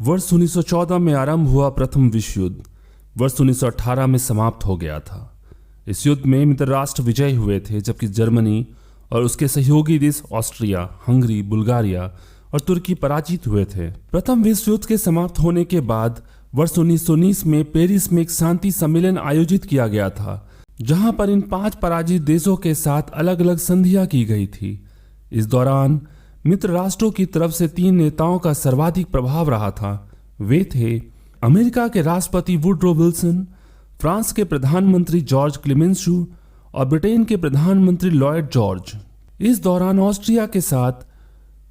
वर्ष 1914 में आरंभ हुआ प्रथम विश्व युद्ध वर्ष 1918 में समाप्त हो गया था। इस युद्ध में मित्र राष्ट्र विजयी हुए थे, जबकि जर्मनी और उसके सहयोगी देश ऑस्ट्रिया, हंगरी, बुल्गारिया और तुर्की पराजित हुए थे। प्रथम विश्व युद्ध के समाप्त होने के बाद वर्ष 1919 में पेरिस में एक शांति सम्मेलन आयोजित किया गया था, जहां पर इन 5 पराजित देशों के साथ अलग अलग संधियां की गई थी। इस दौरान मित्र राष्ट्रों की तरफ से 3 नेताओं का सर्वाधिक प्रभाव रहा था। वे थे अमेरिका के राष्ट्रपति वुडरो विल्सन, फ्रांस के प्रधानमंत्री जॉर्ज क्लेमेंसू और ब्रिटेन के प्रधानमंत्री लॉयड जॉर्ज। इस दौरान ऑस्ट्रिया के साथ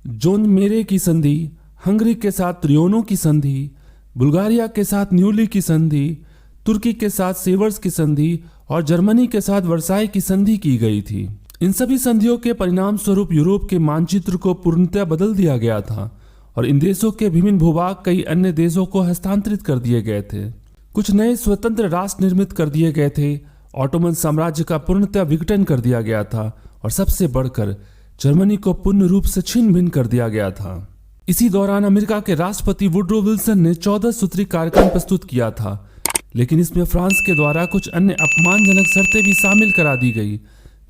जोन मेरे की संधि, हंगरी के साथ त्रियोनो की संधि, बुल्गारिया के साथ न्यूली की संधि, तुर्की के साथ सेवर्स की संधि और जर्मनी के साथ वर्साई की संधि की गई थी। इन सभी संधियों के परिणाम स्वरूप यूरोप के मानचित्र को पूर्णतः बदल दिया गया था और इन देशों के विभिन्न भूभाग कई अन्य देशों को हस्तांतरित कर दिए गए थे। कुछ नए स्वतंत्र राष्ट्र निर्मित कर दिए गए थे। ऑटोमन साम्राज्य का पूर्णतः विघटन कर दिया गया था और सबसे बढ़कर जर्मनी को पूर्ण रूप से छिन्न भिन्न कर दिया गया था। इसी दौरान अमेरिका के राष्ट्रपति वुडरो विल्सन ने 14 सूत्री कार्यक्रम प्रस्तुत किया था, लेकिन इसमें फ्रांस के द्वारा कुछ अन्य अपमानजनक शर्तें भी शामिल करा दी गई,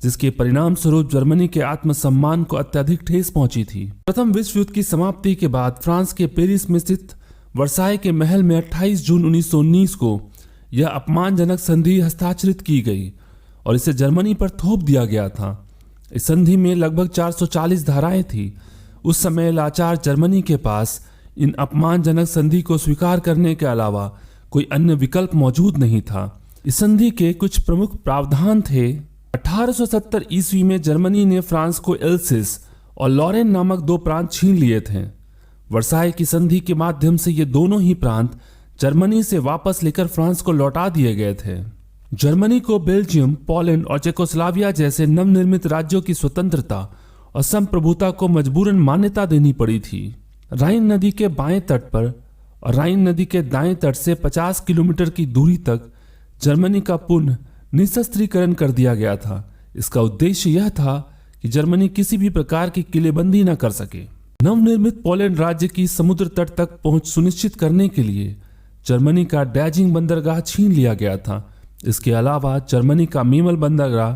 जिसके परिणाम स्वरूप जर्मनी के आत्मसम्मान को अत्यधिक ठेस पहुंची थी। प्रथम विश्व युद्ध की समाप्ति के बाद फ्रांस के पेरिस में स्थित वर्साई के महल में 28 जून 1919 को यह अपमानजनक संधि हस्ताक्षरित की गई और इसे जर्मनी पर थोप दिया गया था। इस संधि में लगभग 440 धाराएं थी। उस समय लाचार जर्मनी के पास इन अपमानजनक संधि को स्वीकार करने के अलावा कोई अन्य विकल्प मौजूद नहीं था। इस संधि के कुछ प्रमुख प्रावधान थे। 1870 ईस्वी में जर्मनी ने फ्रांस को एल्सिस और लॉरेन नामक 2 प्रांत छीन लिए थे। वर्साई की संधि के माध्यम से ये दोनों ही प्रांत जर्मनी से वापस लेकर फ्रांस को लौटा दिए गए थे। जर्मनी को बेल्जियम, पोलैंड और चेकोस्लोवाकिया जैसे नवनिर्मित राज्यों की स्वतंत्रता और संप्रभुता को मजबूरन मान्यता देनी पड़ी थी। राइन नदी के बाएं तट पर और राइन नदी के दाएं तट से 50 किलोमीटर की दूरी तक जर्मनी का पुनः निशस्त्रीकरण कर दिया गया था। इसका उद्देश्य यह था कि जर्मनी किसी भी प्रकार की किलेबंदी न कर सके। नवनिर्मित पोलैंड राज्य की समुद्र तट तक पहुंच सुनिश्चित करने के लिए जर्मनी का डैजिंग बंदरगाह छीन लिया गया था। इसके अलावा जर्मनी का मीमल बंदरगाह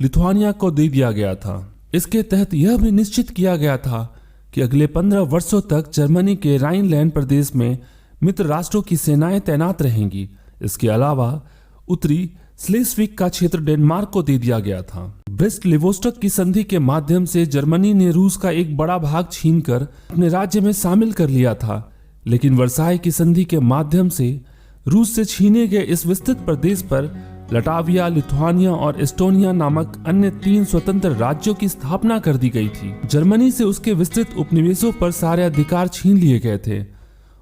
लिथुआनिया को दे दिया गया था। इसके तहत यह भी निश्चित किया गया था कि अगले 15 वर्षों तक जर्मनी के राइनलैंड प्रदेश में मित्र राष्ट्रों की सेनाएं तैनात रहेंगी। इसके अलावा उत्तरी स्लेस्विक का क्षेत्र डेनमार्क को दे दिया गया था। ब्रेस्ट लिवोस्टोक की संधि के माध्यम से जर्मनी ने रूस का एक बड़ा भाग छीनकर अपने राज्य में शामिल कर लिया था, लेकिन वर्साई की संधि के माध्यम से रूस से छीने गए इस विस्तृत प्रदेश पर लटाविया, लिथुआनिया और एस्टोनिया नामक अन्य 3 स्वतंत्र राज्यों की स्थापना कर दी गई थी। जर्मनी से उसके विस्तृत उपनिवेशों पर सारे अधिकार छीन लिए गए थे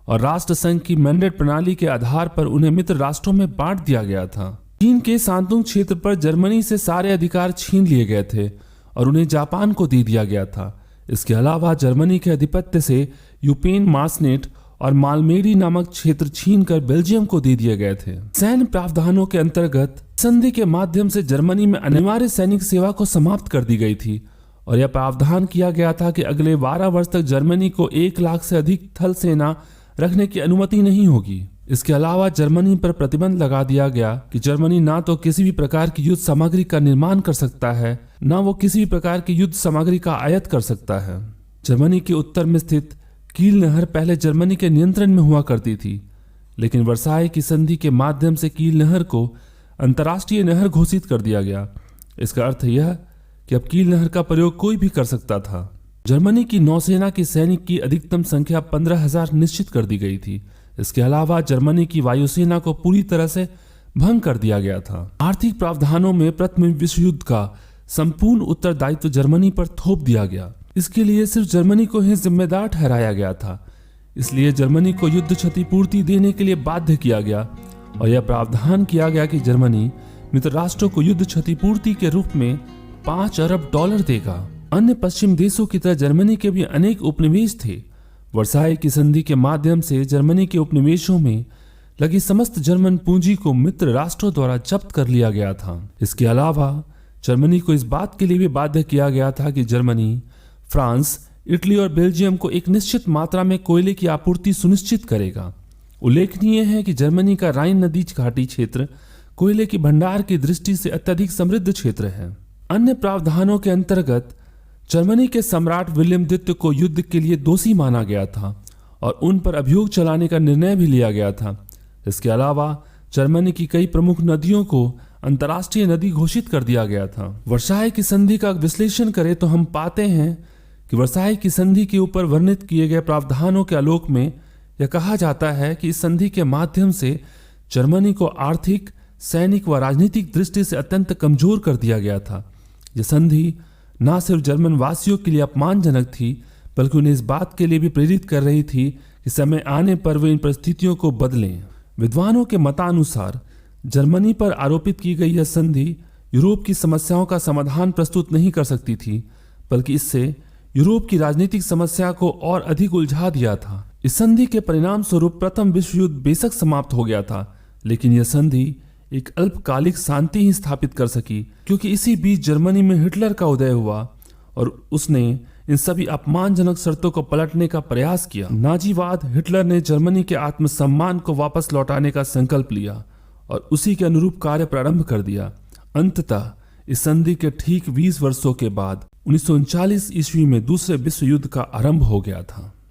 और राष्ट्र संघ की मैंडेट प्रणाली के आधार पर उन्हें मित्र राष्ट्रों में बांट दिया गया था। चीन के शांतुंग क्षेत्र पर जर्मनी से सारे अधिकार छीन लिए गए थे और उन्हें जापान को दे दिया गया था। इसके अलावा जर्मनी के आधिपत्य से यूपेन, मार्सनेट और मालमेरी नामक क्षेत्र छीनकर बेल्जियम को दे दिए गए थे। सैन्य प्रावधानों के अंतर्गत संधि के माध्यम से जर्मनी में अनिवार्य सैनिक सेवा को समाप्त कर दी गई थी और यह प्रावधान किया गया था कि अगले 12 वर्ष तक जर्मनी को 1 लाख से अधिक थल सेना रखने की अनुमति नहीं होगी। इसके अलावा जर्मनी पर प्रतिबंध लगा दिया गया कि जर्मनी ना तो किसी भी प्रकार की युद्ध सामग्री का निर्माण कर सकता है, ना वो किसी भी प्रकार की युद्ध सामग्री का आयात कर सकता है। जर्मनी के उत्तर में स्थित कील नहर पहले जर्मनी के नियंत्रण में हुआ करती थी, लेकिन वर्साई की संधि के माध्यम से कील नहर को अंतर्राष्ट्रीय नहर घोषित कर दिया गया। इसका अर्थ यह कि अब कील नहर का प्रयोग कोई भी कर सकता था। जर्मनी की नौसेना की सैनिक की अधिकतम संख्या 15,000 निश्चित कर दी गई थी। इसके अलावा जर्मनी की वायुसेना को पूरी तरह से भंग कर दिया गया था। आर्थिक प्रावधानों में प्रथम विश्व युद्ध का संपूर्ण उत्तरदायित्व जर्मनी पर थोप दिया गया। इसके लिए सिर्फ जर्मनी को ही जिम्मेदार ठहराया गया था। इसलिए जर्मनी को युद्ध क्षतिपूर्ति देने के लिए बाध्य किया गया और यह प्रावधान किया गया कि जर्मनी मित्र राष्ट्रों को युद्ध क्षतिपूर्ति के रूप में $5 अरब देगा। अन्य पश्चिम देशों की तरह जर्मनी के भी अनेक उपनिवेश थे। वर्साई की संधि के माध्यम से जर्मनी के उपनिवेशों में लगी समस्त जर्मन पूंजी को मित्र राष्ट्रों द्वारा जब्त कर लिया गया था। इसके अलावा जर्मनी को इस बात के लिए भी बाध्य किया गया था कि जर्मनी, फ्रांस, इटली और बेल्जियम को एक निश्चित मात्रा में कोयले की आपूर्ति सुनिश्चित करेगा। उल्लेखनीय है कि जर्मनी का राइन नदी घाटी क्षेत्र कोयले की भंडार की दृष्टि से अत्यधिक समृद्ध क्षेत्र है। अन्य प्रावधानों के अंतर्गत जर्मनी के सम्राट विलियम द्वितीय को युद्ध के लिए दोषी माना गया था और उन पर अभियोग चलाने का निर्णय भी लिया गया था। इसके अलावा जर्मनी की कई प्रमुख नदियों को अंतर्राष्ट्रीय नदी घोषित कर दिया गया था। वर्साई की संधि का विश्लेषण करें तो हम पाते हैं कि वर्साई की संधि के ऊपर वर्णित किए गए प्रावधानों के आलोक में यह कहा जाता है कि इस संधि के माध्यम से जर्मनी को आर्थिक, सैनिक व राजनीतिक दृष्टि से अत्यंत कमजोर कर दिया गया था। यह संधि न सिर्फ जर्मन वासियों के लिए अपमानजनक थी, बल्कि उन्हें इस बात के लिए भी प्रेरित कर रही थी कि समय आने पर वे इन परिस्थितियों को बदलें। विद्वानों के मतानुसार जर्मनी पर आरोपित की गई यह संधि यूरोप की समस्याओं का समाधान प्रस्तुत नहीं कर सकती थी, बल्कि इससे यूरोप की राजनीतिक समस्या को और अधिक उलझा दिया था। इस संधि के परिणाम स्वरूप प्रथम विश्व युद्ध बेशक समाप्त हो गया था, लेकिन यह संधि एक अल्पकालिक शांति ही स्थापित कर सकी, क्योंकि इसी बीच जर्मनी में हिटलर का उदय हुआ और उसने इन सभी अपमानजनक शर्तों को पलटने का प्रयास किया। नाजीवाद हिटलर ने जर्मनी के आत्मसम्मान को वापस लौटाने का संकल्प लिया और उसी के अनुरूप कार्य प्रारंभ कर दिया। अंततः इस संधि के ठीक 20 वर्षों के बाद 1939 ईस्वी में दूसरे विश्व युद्ध का आरंभ हो गया था।